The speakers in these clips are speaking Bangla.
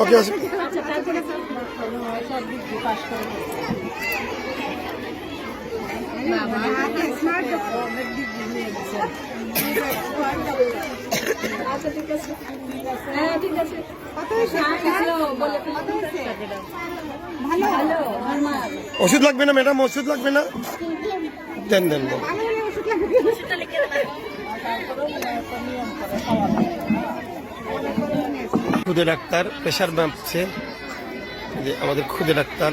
ওকে ওষুধ লাগবে না ম্যাডাম? ওষুধ লাগবে না? দেন দেন দেন। খুদে ডাক্তার প্রেশার মাপছে, যে আমাদের খুদে ডাক্তার।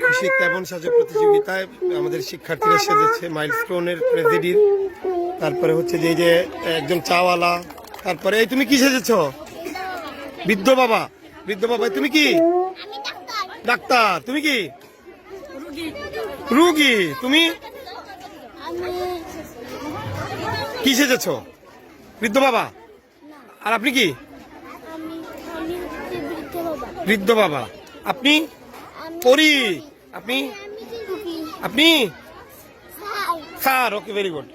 খুশি তেমন সাজো প্রতিযোগিতায় আমাদের শিক্ষার্থীরা সেজেছে মাইলস্টোনের প্রেসিডেন্ট, তারপরে হচ্ছে যে যে একজন চাওয়ালা, তারপরে এই তুমি কি সেজেছ? বৃদ্ধ বাবা। বৃদ্ধ বাবা তুমি কি? ডাক্তার। তুমি কি? রুগী। তুমি কি সেজেছ? বৃদ্ধ বাবা। আর আপনি কি? বৃদ্ধ বাবা। আপনি? পরি। আপনি? আপনি স্যার। ওকে, ভেরি গুড।